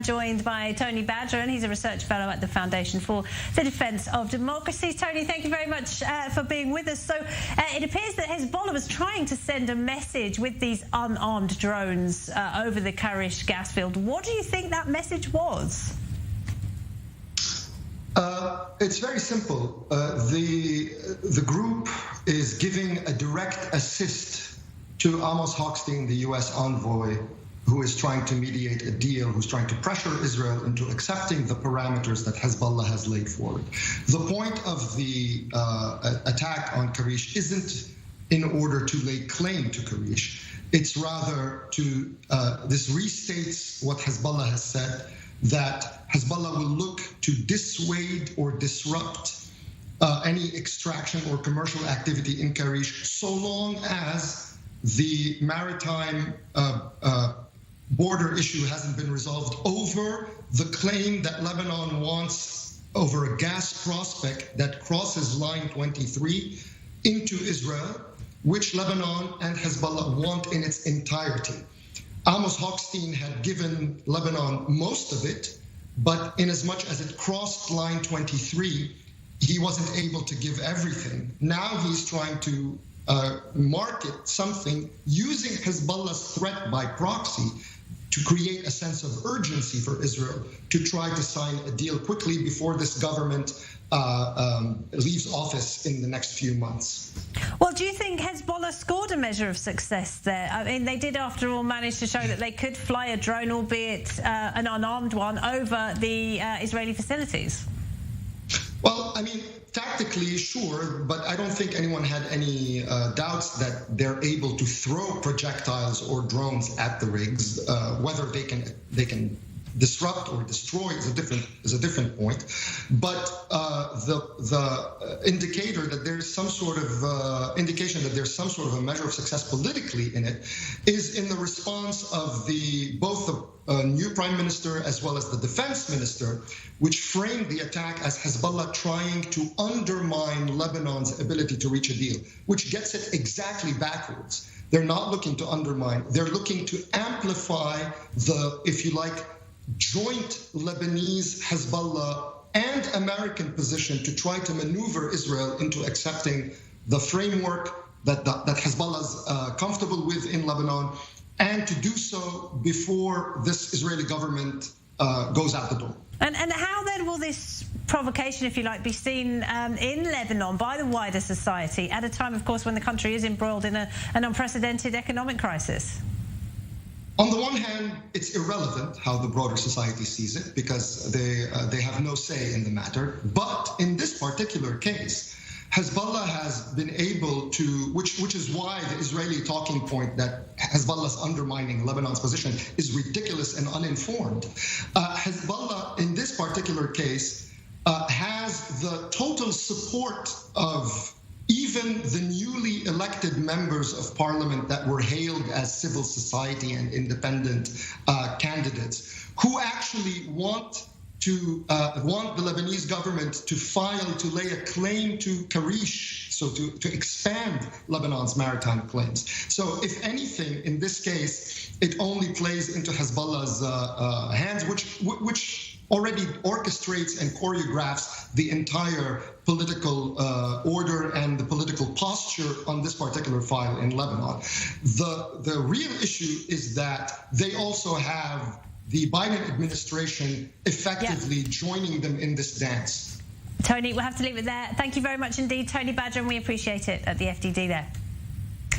Joined by Tony Badran. He's a research fellow at the Foundation for the Defence of Democracy. Tony, thank you very much for being with us. So it appears that Hezbollah was trying to send a message with these unarmed drones over the Karish gas field. What do you think that message was? It's very simple. The group is giving a direct assist to Amos Hochstein, the U.S. envoy, who is trying to mediate a deal, who's trying to pressure Israel into accepting the parameters that Hezbollah has laid forward. The point of the attack on Karish isn't in order to lay claim to Karish. It's rather to, this restates what Hezbollah has said, that Hezbollah will look to dissuade or disrupt any extraction or commercial activity in Karish so long as the maritime border issue hasn't been resolved over the claim that Lebanon wants over a gas prospect that crosses line 23 into Israel, which Lebanon and Hezbollah want in its entirety. Amos Hochstein had given Lebanon most of it, but in as much as it crossed line 23, he wasn't able to give everything. Now he's trying to market something using Hezbollah's threat by proxy to create a sense of urgency for Israel to try to sign a deal quickly before this government leaves office in the next few months. Well, do you think Hezbollah scored a measure of success there? I mean, they did, after all, manage to show that they could fly a drone, albeit an unarmed one, over the Israeli facilities. Well, I mean, tactically, sure, but I don't think anyone had any doubts that they're able to throw projectiles or drones at the rigs. Whether they can disrupt or destroy is a different point. But the indicator that there's some sort of indication that there's some sort of a measure of success politically in it is in the response of both the new prime minister as well as the defense minister, which framed the attack as Hezbollah trying to undermine Lebanon's ability to reach a deal, which gets it exactly backwards. They're not looking to undermine, they're looking to amplify the, if you like, joint Lebanese, Hezbollah, and American position to try to maneuver Israel into accepting the framework that Hezbollah is comfortable with in Lebanon, and to do so before this Israeli government goes out the door. And how then will this provocation, if you like, be seen in Lebanon by the wider society at a time, of course, when the country is embroiled in an unprecedented economic crisis? On the one hand, it's irrelevant how the broader society sees it because they have no say in the matter. But in this particular case, Hezbollah has been able to, which is why the Israeli talking point that Hezbollah's undermining Lebanon's position is ridiculous and uninformed. Hezbollah, in this particular case, has the total support of even the newly elected members of parliament that were hailed as civil society and independent candidates, who actually want the Lebanese government to lay a claim to Karish, so to expand Lebanon's maritime claims. So if anything, in this case, it only plays into Hezbollah's hands, which already orchestrates and choreographs the entire political order and the political posture on this particular file in Lebanon. The real issue is that they also have the Biden administration effectively joining them in this dance. Tony, we'll have to leave it there. Thank you very much indeed, Tony Badran. We appreciate it at the FDD there.